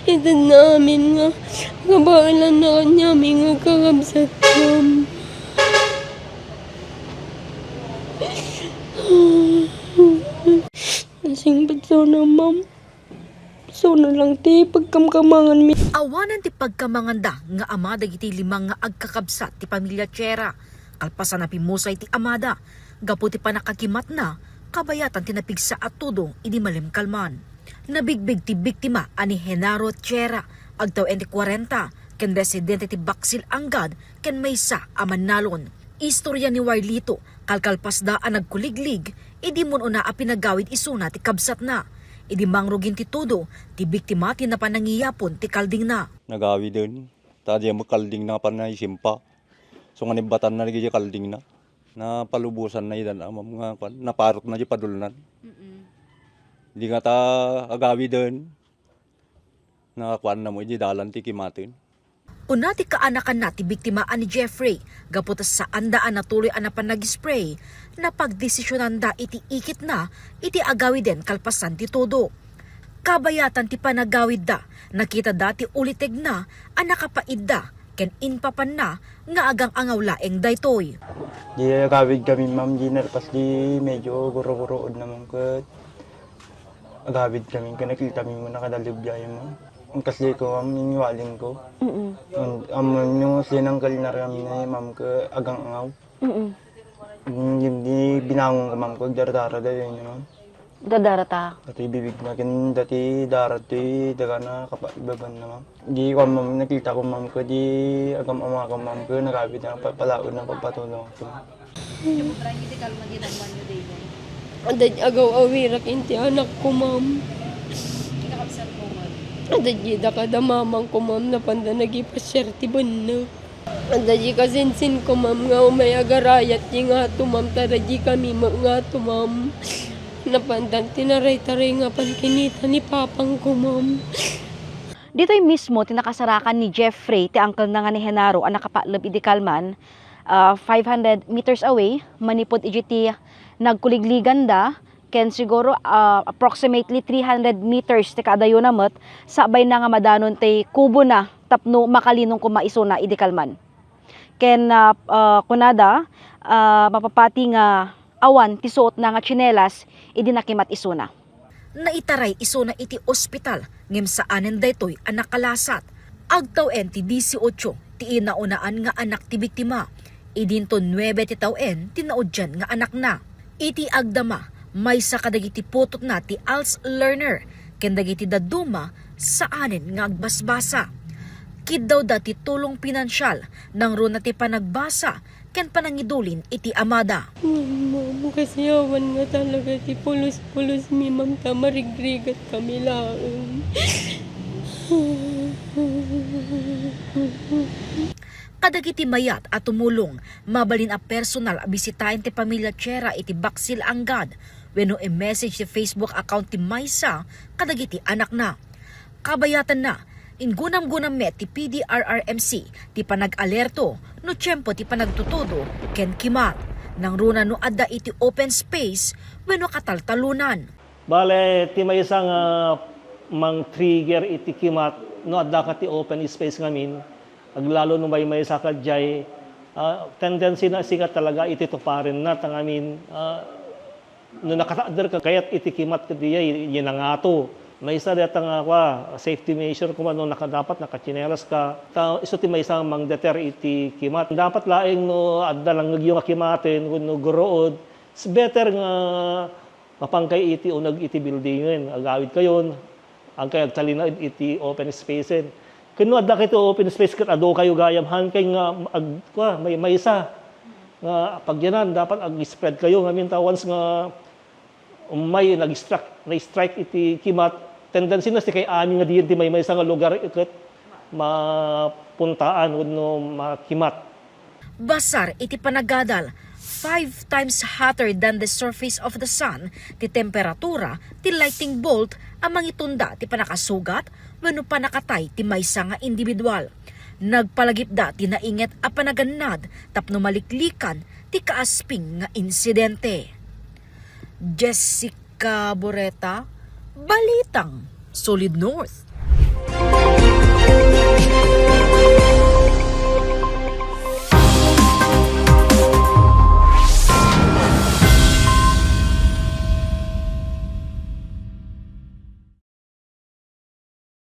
Ito namin nga, kabalan na kanya, may nga kakabsat, ma'am. Kasing ba't na, ma'am? So na lang ti pagkamkamangan mi. Awanan ti pagkamanganda nga amada iti limang nga agkakabsat ti pamilya Chera. Kalpasan na pimusay ti amada. Gapu ti panakakimat na, kabayatan ti napigsa at tudo idi malim kalman. Nabigbig ti biktima ani Henaro Chera, agtaw enti 40, ken residente ti Baksil Anggad, ken maysa amanalon. Istorya ni Warlito, kalkalpas da ang nagkuliglig, idi mun una a pinagawid isuna ti kabsat na. Idi mangrugin ti tudo, ti biktima ti napanangiyapon ti kalding na. Nagawi din, tadi mo kalding na pa na isimpa. So nga nibatan na nagiging kalding na. Napalubusan na idan amam nga kwan, naparot na di padulnan. Hindi nga ta agawi din. Nakakuan na mo, di dalan ti kimatin. Una ti kaanakan na ti biktima ani Jeffrey, gaputas sa andaan na tuloy anapan nag-spray, na pagdesisyonan da iti ikit na, iti agawi din kalpasan ti todo. Kabayatan ti panagawid da, nakita dati ulitig na, anakapaid da, ken inpapan na, nga agang angaw laeng daytoy. Di agawid kami ma'am, di narpas di medyo guro-gurood naman kat. Agawid kami, nakita kami mo nakadalib dyan ma'am. Ang kasli ko, miniwaling ko. Yung sinangkal na kami na ma'am ka agang angaw. Hindi binangon ka ma'am ko, daradara da yun ma'am. Dadarata. Dati bibig na kin, dati darati, daga na kapaibaban na ma'am. Di ko ma'am, nakita ko ma'am ko, di agam ama ko ma'am ko, nakabit na palaod na pagpatulong ko. Aday agaw awirak inti anak ko, ma'am. Aday da kada mamang ko, ma'am, na panda nagipasyerte ban na. Aday kasinsin ko, ma'am, nga umay agarayat di nga to, ma'am, taraji kami nga to, ma'am. Napandan tinaray-taray nga pankinita ni papang ko, ma'am. Dito'y mismo tinakasarakan ni Jeffrey, ti uncle na nga ni Henaro, ang nakapalab idi Kalman, 500 meters away, manipod iti nagkuligligan da, ken siguro approximately 300 meters ti kadayo namot, sabay na nga madanon ti kubo na, tapno makalinong kumaisuna idi Kalman. Ken kunada, mapapati nga awan ti suot na nga tsinelas, idi nakimat isuna. Naitaray isuna iti ospital, ngem saanen daytoy anak kalasat. Agtawen ti 18, ti inaunaan nga anak ti biktima. Idinto 9 ti tawen, tinaudyan nga anak na. Iti agdama, may sa kadagiti putot na ti ALS learner, ken dagiti daduma, saanen nga agbasbasa. Kid daw dati tulong pinansyal, nang ro na ti panagbasa, ken panangidulin iti amada. Ma'am, kasi awan nga talaga ti pulos-pulos mi, ma'am, tamarigrigat kami lang. Kadagiti mayat at tumulong, mabalin a personal a bisitahin ti pamilya Chera iti Baksil Anggad, wenno i-message ti Facebook account ti maysa, kadagiti anak na. Kabayatan na, ingunam-gunam met ti PDRRMC, ti panag-alerto, no tiyempo ti panagtutudo, ken kimat, nang runa no adda iti open space, wenno kataltalunan. Bale, ti maysa nga mang trigger iti kimat, no adda ka ti open space ngamin, aglalo no may sa kadjay, tendency na siga talaga iti tuparin na tangamin, no nakataader ka kayat iti kimat ka diya, yinangato. May isa data nga safety measure kung ano dapat nakachinelas ka. Iso ti may isang mang-deter iti kimat. Dapat laing no adda lang yung kimatin, no gurood. It's better nga mapangkay iti unag iti buildingen. Agawid kayon, ang kayag talina iti open space. Kano adda kito open space kat ado kayo gayam hangkay nga may isa. Nga pagyanan dapat ag-spread kayo ngamin once nga may nag-strike iti kimat, tendency na si kay amin nga diyan ti may isang lugar ikat mapuntaan no makimat. Basar iti panagadal, 5 times hotter than the surface of the sun, ti temperatura, ti lightning bolt, amang itunda ti panakasugat, wenno panakatay ti maysa nga individual. Nagpalagip da ti nainget a panagannad, tapno maliklikan ti kaasping nga insidente. Jessica Boreta, Balitang Solid North.